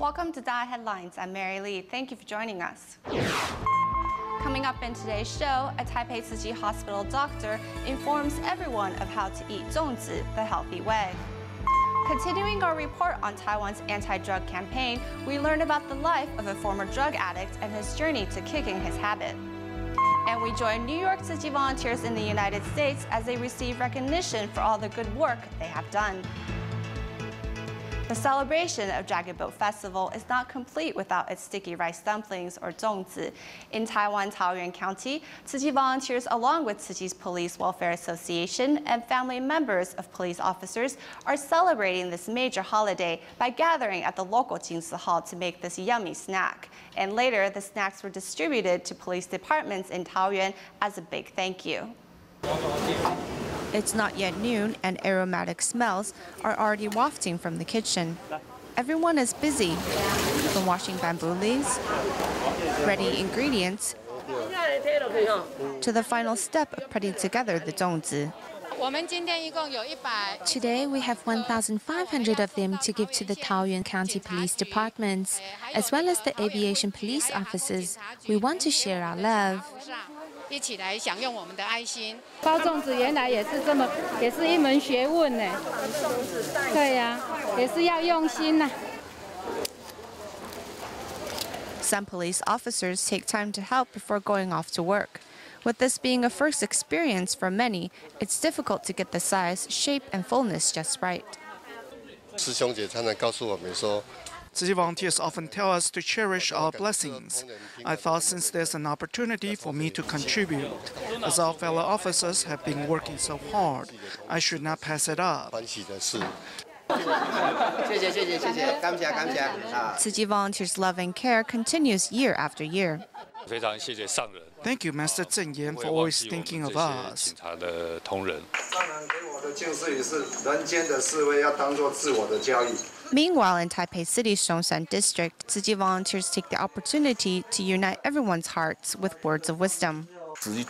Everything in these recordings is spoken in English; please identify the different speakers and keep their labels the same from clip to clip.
Speaker 1: Welcome to Dai Headlines. I'm Mary Lee. Thank you for joining us. Coming up in today's show, a Taipei Tzu Chi Hospital doctor informs everyone of how to eat Zongzi the healthy way. Continuing our report on Taiwan's anti-drug campaign, we learn about the life of a former drug addict and his journey to kicking his habit. And we join New York Tzu Chi volunteers in the United States as they receive recognition for all the good work they have done. The celebration of Dragon Boat Festival is not complete without its sticky rice dumplings, or Zongzi. In Taiwan, Taoyuan County, Tzu Chi volunteers along with Tzu Chi's Police Welfare Association and family members of police officers are celebrating this major holiday by gathering at the local Jingzi Hall to make this yummy snack. And later, the snacks were distributed to police departments in Taoyuan as a big thank you. It's not yet noon, and aromatic smells are already wafting from the kitchen. Everyone is busy, from washing bamboo leaves, ready ingredients, to the final step of putting together the zongzi. Today, we have 1,500 of them to give to the Taoyuan County Police Departments, as well as the aviation police officers. We want to share our love.
Speaker 2: 一起来享用我们的爱心。包粽子原来也是一门学问呢。对呀，也是要用心呐。
Speaker 1: Some police officers take time to help before going off to work. With this being a first experience for many, it's difficult to get the size, shape, and fullness just right.
Speaker 3: 师兄姐常常告诉我们说。
Speaker 4: Tzu Chi volunteers often tell us to cherish our blessings. I thought since there's an opportunity for me to contribute, as our fellow officers have been working so hard, I should not pass it up.
Speaker 1: Tzu Chi volunteers' love and care continues year after year.
Speaker 4: Thank you, Master Zeng Yan, for always thinking of us.
Speaker 1: Meanwhile, in Taipei City's Songshan district, Tzu Chi volunteers take the opportunity to unite everyone's hearts with words of wisdom.
Speaker 4: Tzu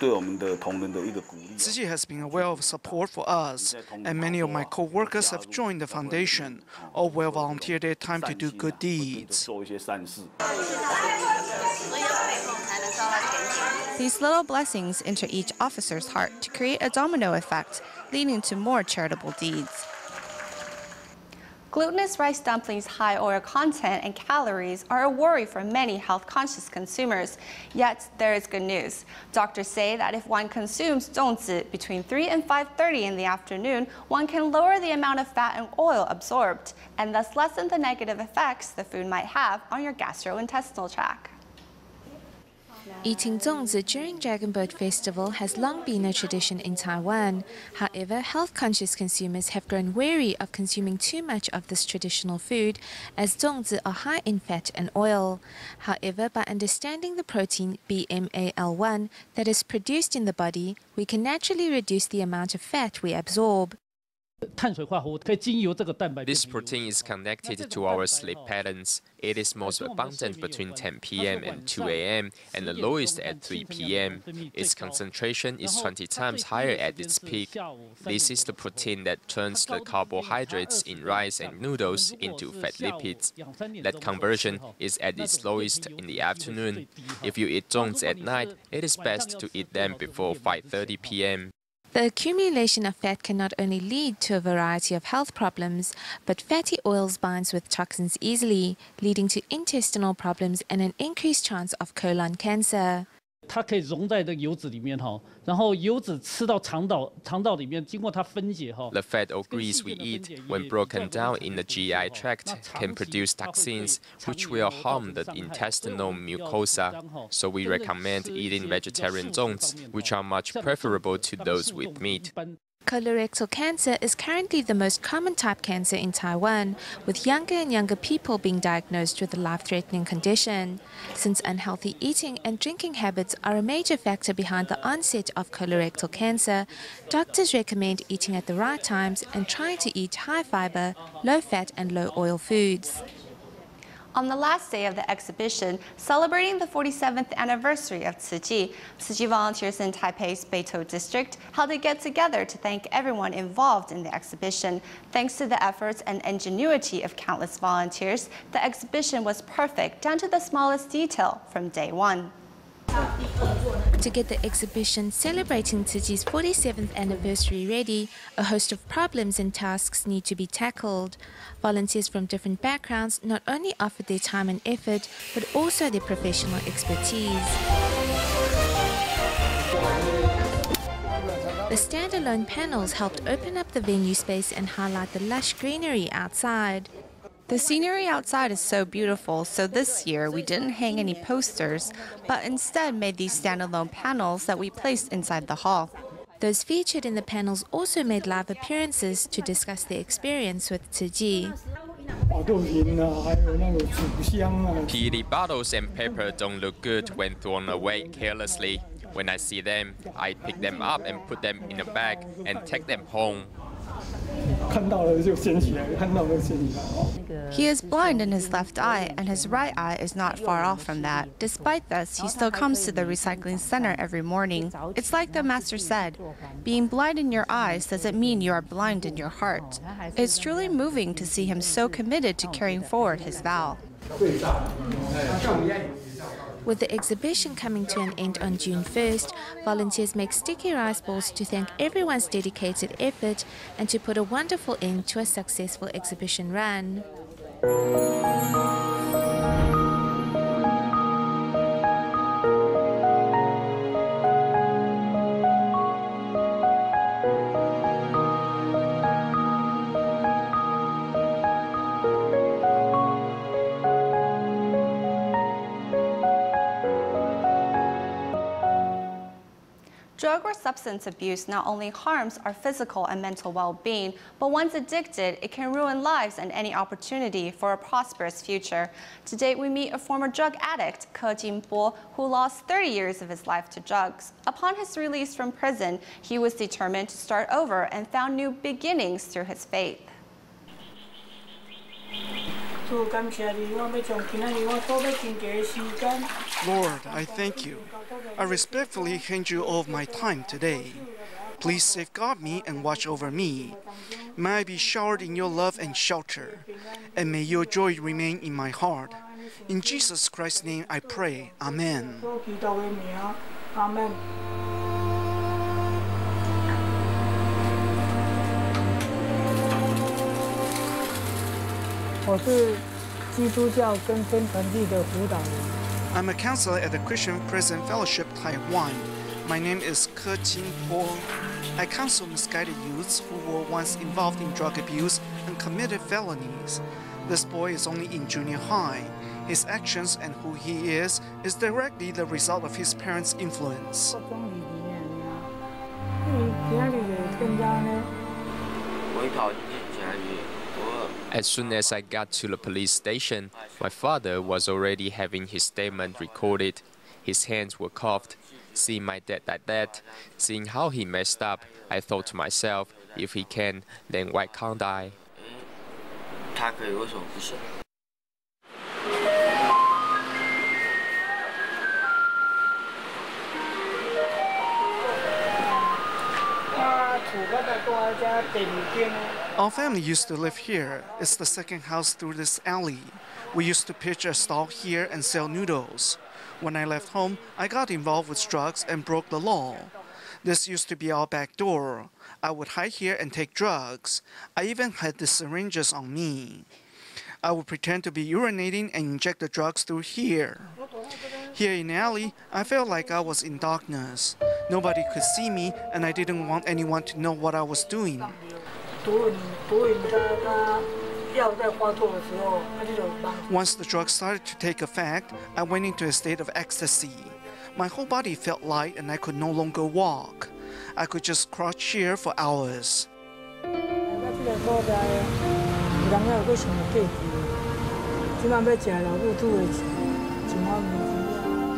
Speaker 4: Chi has been a well of support for us, and many of my co-workers have joined the foundation, or will volunteer their time to do good deeds.
Speaker 1: These little blessings enter each officer's heart to create a domino effect, leading to more charitable deeds. Glutinous rice dumplings' high oil content and calories are a worry for many health-conscious consumers. Yet, there is good news. Doctors say that if one consumes zongzi between 3 and 5:30 in the afternoon, one can lower the amount of fat and oil absorbed, and thus lessen the negative effects the food might have on your gastrointestinal tract.
Speaker 5: Eating zongzi during Dragon Boat Festival has long been a tradition in Taiwan. However, health-conscious consumers have grown wary of consuming too much of this traditional food, as zongzi are high in fat and oil. However, by understanding the protein BMAL1 that is produced in the body, we can naturally reduce the amount of fat we absorb.
Speaker 6: This protein is connected to our sleep patterns. It is most abundant between 10 p.m. and 2 a.m. and the lowest at 3 p.m. Its concentration is 20 times higher at its peak. This is the protein that turns the carbohydrates in rice and noodles into fat lipids. That conversion is at its lowest in the afternoon. If you eat zongzi at night, it is best to eat them before 5:30 p.m.
Speaker 5: The accumulation of fat can not only lead to a variety of health problems, but fatty oils binds with toxins easily, leading to intestinal problems and an increased chance of colon cancer.
Speaker 7: 它可以溶在这个油脂里面哈，然后油脂吃到肠道里面，经过它分解哈。
Speaker 6: The fat or grease we eat, when broken down in the GI tract, can produce toxins which will harm the intestinal mucosa. So we recommend eating vegetarian zongzi, which are much preferable to those with meat.
Speaker 5: Colorectal cancer is currently the most common type cancer in Taiwan, with younger and younger people being diagnosed with the life-threatening condition. Since unhealthy eating and drinking habits are a major factor behind the onset of colorectal cancer, doctors recommend eating at the right times and trying to eat high-fiber, low-fat and low-oil foods.
Speaker 1: On the last day of the exhibition, celebrating the 47th anniversary of Tzu Chi, Tzu Chi volunteers in Taipei's Beitou district held a get-together to thank everyone involved in the exhibition. Thanks to the efforts and ingenuity of countless volunteers, the exhibition was perfect down to the smallest detail from day one.
Speaker 5: To get the exhibition celebrating Tzu Chi's 47th anniversary ready, a host of problems and tasks need to be tackled. Volunteers from different backgrounds not only offered their time and effort, but also their professional expertise. The standalone panels helped open up the venue space and highlight the lush greenery outside.
Speaker 1: The scenery outside is so beautiful, so this year we didn't hang any posters, but instead made these standalone panels that we placed inside the hall.
Speaker 5: Those featured in the panels also made live appearances to discuss their experience with Tzu Chi.
Speaker 6: PET bottles and paper don't look good when thrown away carelessly. When I see them, I pick them up and put them in a bag and take them home.
Speaker 1: He is blind in his left eye, and his right eye is not far off from that. Despite this, he still comes to the recycling center every morning. It's like the master said, being blind in your eyes doesn't mean you are blind in your heart. It's truly moving to see him so committed to carrying forward his vow.
Speaker 5: With the exhibition coming to an end on June 1st, volunteers make sticky rice balls to thank everyone's dedicated effort and to put a wonderful end to a successful exhibition run.
Speaker 1: Drug or substance abuse not only harms our physical and mental well-being, but once addicted, it can ruin lives and any opportunity for a prosperous future. Today, we meet a former drug addict, Ke Jinbo, who lost 30 years of his life to drugs. Upon his release from prison, he was determined to start over and found new beginnings through his faith.
Speaker 4: Lord, I thank you. I respectfully hand you all of my time today. Please safeguard me and watch over me. May I be showered in your love and shelter, and may your joy remain in my heart. In Jesus Christ's name I pray. Amen.
Speaker 8: Amen. 我是基督教跟宣传力的辅导人。
Speaker 4: I'm a counselor at the Christian Prison Fellowship, Taiwan. My name is Ke Jinbo. I counsel misguided youths who were once involved in drug abuse and committed felonies. This boy is only in junior high. His actions and who he is directly the result of his parents' influence.
Speaker 6: As soon as I got to the police station, my father was already having his statement recorded. His hands were cuffed. Seeing my dad like that, seeing how he messed up, I thought to myself, if he can, then why can't I?
Speaker 4: Our family used to live here. It's the second house through this alley. We used to pitch a stall here and sell noodles. When I left home, I got involved with drugs and broke the law. This used to be our back door. I would hide here and take drugs. I even had the syringes on me. I would pretend to be urinating and inject the drugs through here. Here in the alley, I felt like I was in darkness. Nobody could see me, and I didn't want anyone to know what I was doing. Once the drug started to take effect, I went into a state of ecstasy. My whole body felt light and I could no longer walk. I could just crouch here for hours.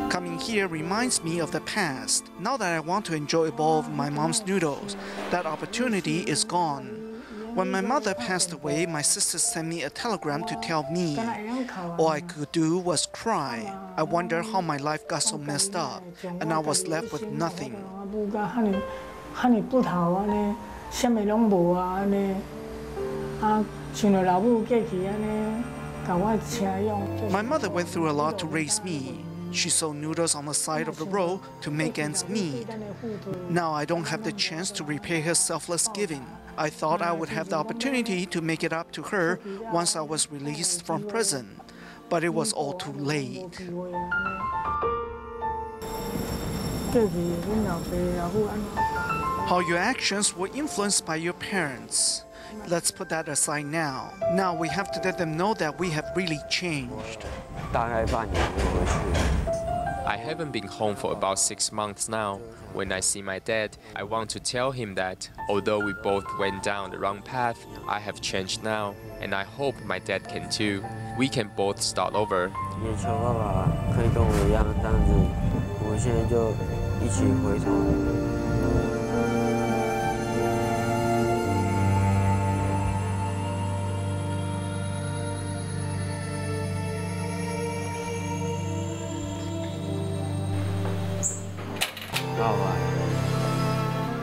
Speaker 4: Coming here reminds me of the past. Now that I want to enjoy a bowl of my mom's noodles, that opportunity is gone. When my mother passed away, my sister sent me a telegram to tell me. All I could do was cry. I wondered how my life got so messed up, and I was left with nothing. My mother went through a lot to raise me. She sold noodles on the side of the road to make ends meet. Now I don't have the chance to repay her selfless giving. I thought I would have the opportunity to make it up to her once I was released from prison, but it was all too late. How your actions were influenced by your parents. Let's put that aside now. Now we have to let them know that we have really changed.
Speaker 6: I haven't been home for about 6 months now. When I see my dad, I want to tell him that although we both went down the wrong path, I have changed now, and I hope my dad can too. We can both start over.
Speaker 9: 也求爸爸可以跟我一样，这样子，我们现在就一起回头。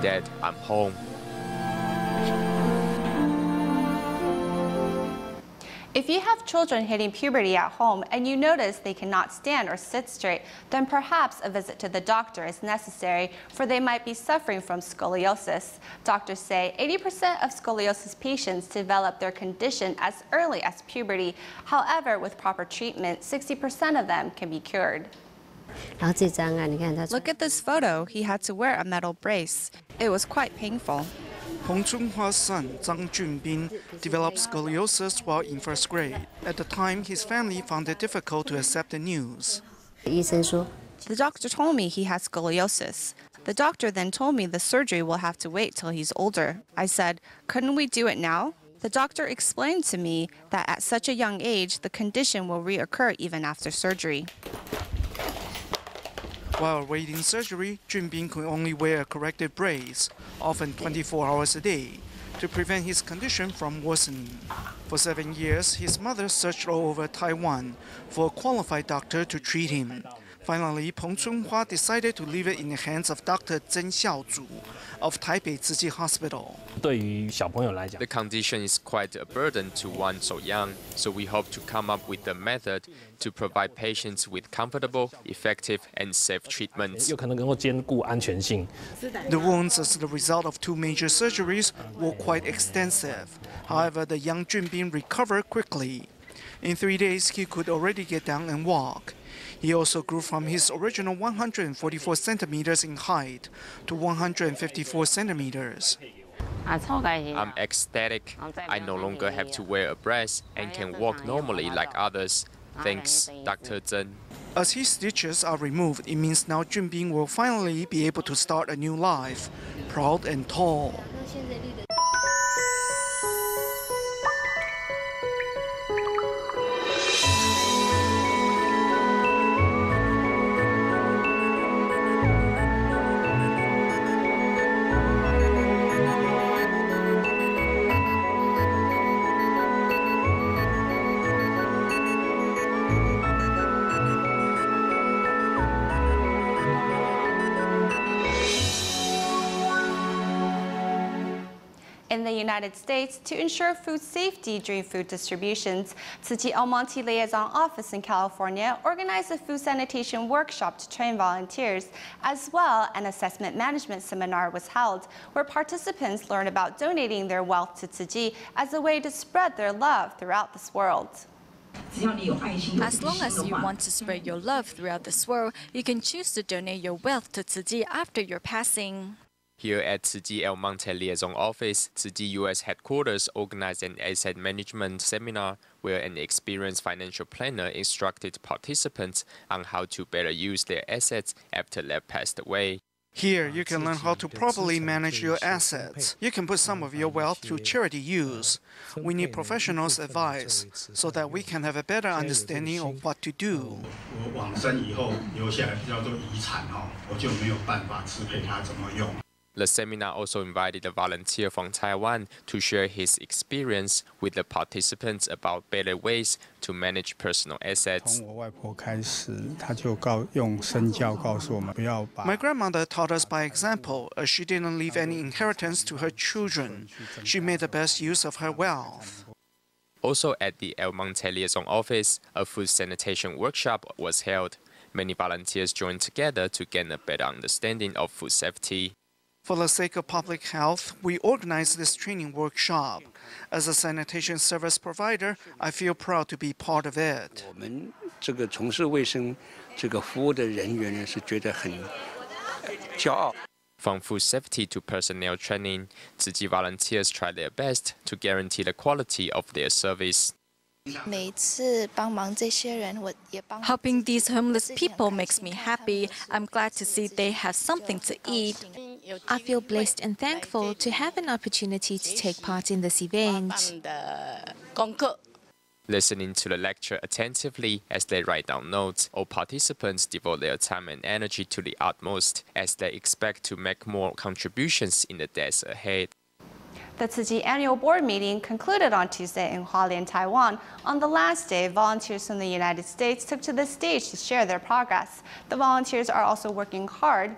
Speaker 6: Dad, I'm home.
Speaker 1: If you have children hitting puberty at home and you notice they cannot stand or sit straight, then perhaps a visit to the doctor is necessary, for they might be suffering from scoliosis. Doctors say 80% of scoliosis patients develop their condition as early as puberty. However, with proper treatment, 60% of them can be cured.
Speaker 10: Look at this photo. He had to wear a metal brace. It was quite painful.
Speaker 4: Peng Chunhua's son, Zhang Junbin, developed scoliosis while in first grade. At the time, his family found it difficult to accept the news.
Speaker 10: The doctor told me he has scoliosis. The doctor then told me the surgery will have to wait till he's older. I said, couldn't we do it now? The doctor explained to me that at such a young age, the condition will reoccur even after surgery.
Speaker 4: While awaiting surgery, Junbin could only wear a corrective brace, often 24 hours a day, to prevent his condition from worsening. For 7 years, his mother searched all over Taiwan for a qualified doctor to treat him. Finally, Peng Chunhua decided to leave it in the hands of Dr. Zeng Xiaozu of Taipei Tzu Chi Hospital.
Speaker 6: The condition is quite a burden to one so young, so we hope to come up with a method to provide patients with comfortable, effective, and safe treatments.
Speaker 4: The wounds as the result of 2 major surgeries were quite extensive. However, the young Junbin recovered quickly. In 3 days, he could already get down and walk. He also grew from his original 144 centimeters in height to 154 centimeters.
Speaker 6: I'm ecstatic. I no longer have to wear a brace and can walk normally like others. Thanks, Dr. Zeng.
Speaker 4: As his stitches are removed, it means now Junbin will finally be able to start a new life, proud and tall.
Speaker 1: In the United States, to ensure food safety during food distributions, Tzu Chi El Monte Liaison Office in California organized a food sanitation workshop to train volunteers. As well, an assessment management seminar was held, where participants learned about donating their wealth to Tzu Chi as a way to spread their love throughout this world.
Speaker 11: As long as you want to spread your love throughout this world, you can choose to donate your wealth to Tzu Chi after your passing.
Speaker 6: Here at Tzu Chi El Monte Liaison Office, Tzu Chi U.S. headquarters organized an asset management seminar where an experienced financial planner instructed participants on how to better use their assets after they've passed away.
Speaker 4: Here, you can learn how to properly manage your assets. You can put some of your wealth to charity use. We need professionals' advice so that we can have a better understanding of what to do.
Speaker 6: The seminar also invited a volunteer from Taiwan to share his experience with the participants about better ways to manage personal assets.
Speaker 4: My grandmother taught us by example, as she didn't leave any inheritance to her children. She made the best use of her wealth.
Speaker 6: Also at the El Monte Liaison office, a food sanitation workshop was held. Many volunteers joined together to gain a better understanding of food safety.
Speaker 4: For the sake of public health, we organized this training workshop. As a sanitation service provider, I feel proud to be part of it.
Speaker 6: From food safety to personnel training, Tzu Chi volunteers try their best to guarantee the quality of their service.
Speaker 11: Helping these homeless people makes me happy. I'm glad to see they have something to eat.
Speaker 5: I feel blessed and thankful to have an opportunity to take part in this event.
Speaker 6: Listening to the lecture attentively as they write down notes, all participants devote their time and energy to the utmost as they expect to make more contributions in the days ahead.
Speaker 1: The Tzu Chi annual board meeting concluded on Tuesday in Hualien, Taiwan. On the last day, volunteers from the United States took to the stage to share their progress. The volunteers are also working hard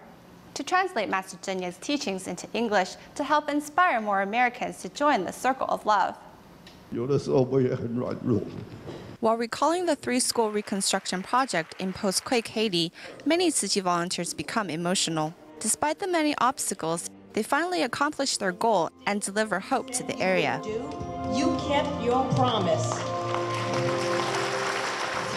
Speaker 1: to translate Master Zheng Ye's teachings into English to help inspire more Americans to join the circle of love.
Speaker 10: While recalling the three-school reconstruction project in post-quake Haiti, many Tzu Chi volunteers become emotional. Despite the many obstacles, they finally accomplished their goal and deliver hope to the area.
Speaker 12: You kept your promise.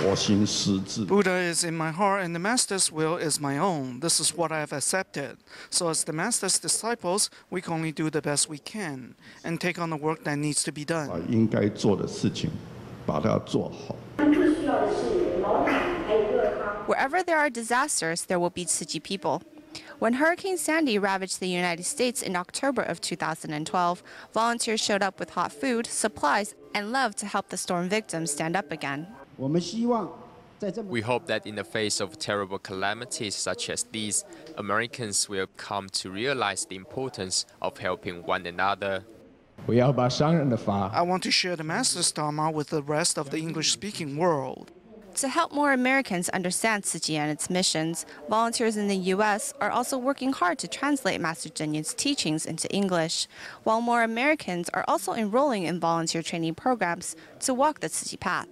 Speaker 4: Buddha is in my heart and the Master's will is my own. This is what I have accepted. So as the Master's disciples, we can only do the best we can and take on the work that needs to be done.
Speaker 10: Wherever there are disasters, there will be Tzu Chi people. When Hurricane Sandy ravaged the United States in October of 2012, volunteers showed up with hot food, supplies, and love to help the storm victims stand up again.
Speaker 6: We hope that in the face of terrible calamities such as these, Americans will come to realize the importance of helping one another.
Speaker 4: I want to share the Master's Dharma with the rest of the English-speaking world.
Speaker 10: To help more Americans understand Tzu Chi and its missions, volunteers in the U.S. are also working hard to translate Master Zheng Ye's teachings into English, while more Americans are also enrolling in volunteer training programs to walk the Tzu Chi path.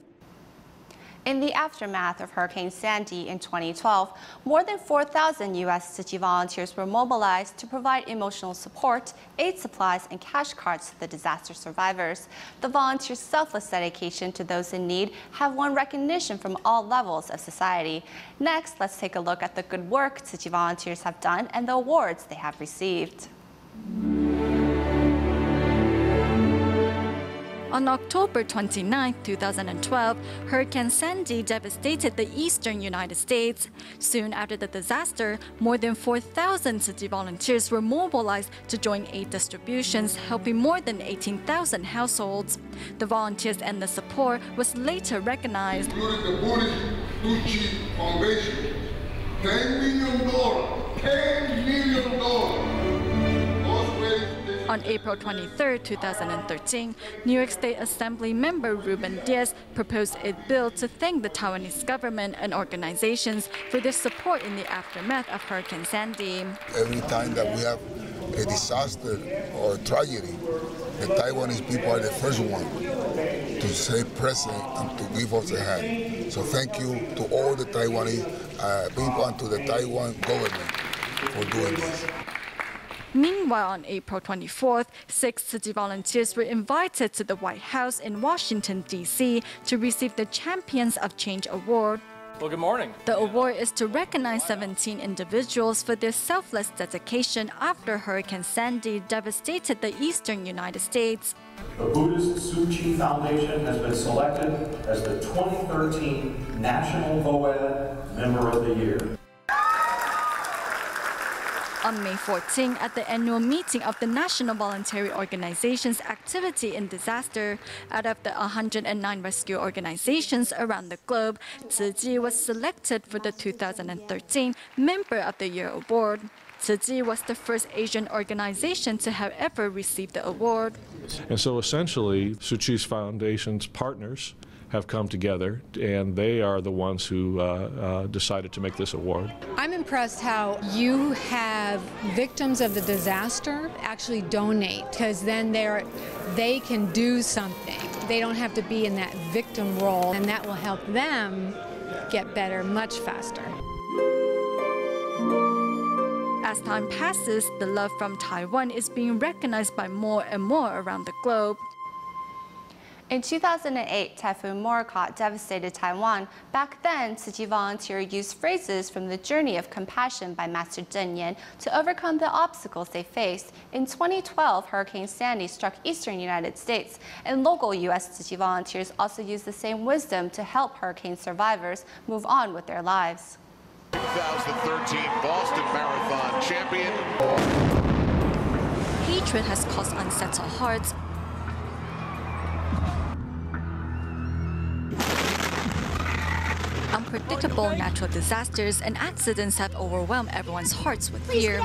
Speaker 1: In the aftermath of Hurricane Sandy in 2012, more than 4,000 U.S. Tzu Chi volunteers were mobilized to provide emotional support, aid supplies, and cash cards to the disaster survivors. The volunteers' selfless dedication to those in need have won recognition from all levels of society. Next, let's take a look at the good work Tzu Chi volunteers have done and the awards they have received.
Speaker 11: On October 29, 2012, Hurricane Sandy devastated the eastern United States. Soon after the disaster, more than 4,000 Tzu Chi volunteers were mobilized to join aid distributions, helping more than 18,000 households. The volunteers and the support was later recognized.
Speaker 13: Including the Buddhist Tzu Chi Foundation, $10 million.
Speaker 11: On April 23, 2013, New York State Assembly member Ruben Diaz proposed a bill to thank the Taiwanese government and organizations for their support in the aftermath of Hurricane Sandy.
Speaker 13: Every time that we have a disaster or a tragedy, the Taiwanese people are the first one to stay present and to give us a hand. So thank you to all the Taiwanese people and to the Taiwan government for doing this.
Speaker 11: Meanwhile, on April 24th, 6 Tzu Chi volunteers were invited to the White House in Washington, D.C. to receive the Champions of Change Award.
Speaker 14: Well, good morning.
Speaker 11: The award is to recognize 17 individuals for their selfless dedication after Hurricane Sandy devastated the eastern United States.
Speaker 15: The Buddhist Tzu Chi Foundation has been selected as the 2013 National VOED Member of the Year.
Speaker 11: On May 14, at the annual meeting of the National Voluntary Organization's Activity in Disaster, out of the 109 rescue organizations around the globe, Tzu Chi was selected for the 2013 Member of the Year award. Tzu Chi was the first Asian organization to have ever received the award.
Speaker 14: And so essentially, Tzu Chi's Foundation's partners have come together, and they are the ones who decided to make this award.
Speaker 2: I'm impressed how you have victims of the disaster actually donate, because then they can do something. They don't have to be in that victim role, and that will help them get better much faster.
Speaker 11: As time passes, the love from Taiwan is being recognized by more and more around the globe.
Speaker 1: In 2008, Typhoon Morakot devastated Taiwan. Back then, Tzu Chi volunteers used phrases from the Journey of Compassion by Master Zheng Yan to overcome the obstacles they faced. In 2012, Hurricane Sandy struck eastern United States, and local U.S. Tzu Chi volunteers also used the same wisdom to help hurricane survivors move on with their lives.
Speaker 16: 2013 Boston Marathon champion.
Speaker 11: Hatred has caused unsettled hearts. Unpredictable natural disasters and accidents have overwhelmed everyone's hearts with fear.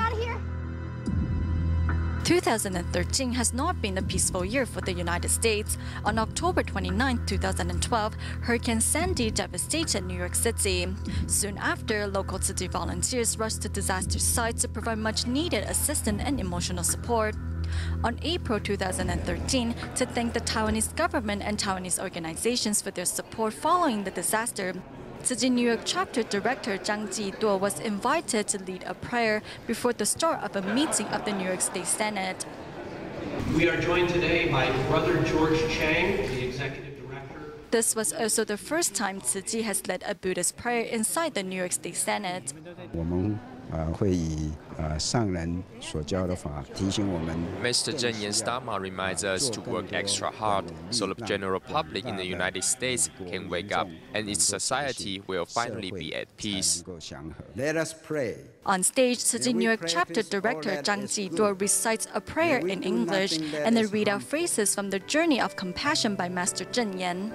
Speaker 11: 2013 has not been a peaceful year for the United States. On October 29, 2012, Hurricane Sandy devastated New York City. Soon after, local Tzu Chi volunteers rushed to disaster sites to provide much-needed assistance and emotional support. On April 2013, to thank the Taiwanese government and Taiwanese organizations for their support following the disaster, Tzu Chi New York Chapter Director Zongzi was invited to lead a prayer before the start of a meeting of the New York State Senate.
Speaker 17: We are joined today by Brother George Chang, the Executive Director.
Speaker 11: This was also the first time Tzu Chi has led a Buddhist prayer inside the New York State Senate.
Speaker 6: Mr. Zheng Yan's Dharma reminds us to work extra hard so the general public in the United States can wake up and its society will finally be at peace.
Speaker 18: Let us pray.
Speaker 11: On stage, Tzu Chi New York Chapter Director Zongzi recites a prayer in English and then read out phrases from the Journey of Compassion by Master Zheng Yan.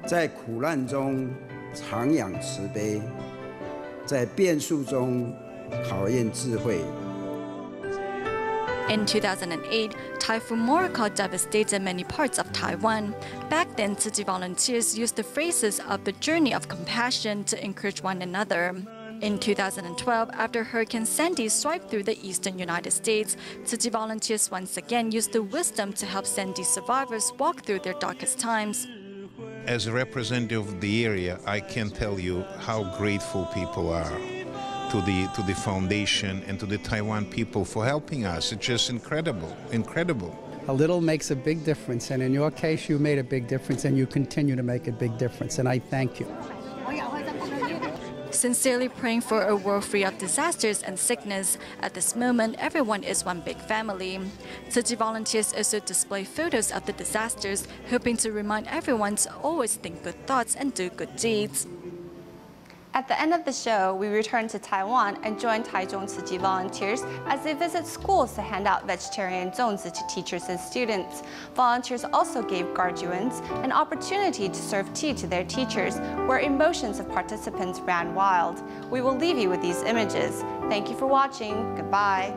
Speaker 18: 在苦难中常养慈悲，在变数中考验智慧。
Speaker 11: In 2008, Typhoon Morakot devastated many parts of Taiwan. Back then, Tzu Chi volunteers used the phrases of the Journey of Compassion to encourage one another. In 2012, after Hurricane Sandy swept through the eastern United States, Tzu Chi volunteers once again used the wisdom to help Sandy survivors walk through their darkest times.
Speaker 19: As a representative of the area, I can tell you how grateful people are to the foundation and to the Taiwan people for helping us. It's just incredible, incredible.
Speaker 8: A little makes a big difference, and in your case, you made a big difference, and you continue to make a big difference, and I thank you.
Speaker 11: Sincerely praying for a world free of disasters and sickness. At this moment, everyone is one big family. Tzu Chi volunteers also display photos of the disasters, hoping to remind everyone to always think good thoughts and do good deeds.
Speaker 1: At the end of the show, we return to Taiwan and join Taichung Tzu Chi volunteers as they visit schools to hand out vegetarian Zongzi to teachers and students. Volunteers also gave guardians an opportunity to serve tea to their teachers, where emotions of participants ran wild. We will leave you with these images. Thank you for watching. Goodbye.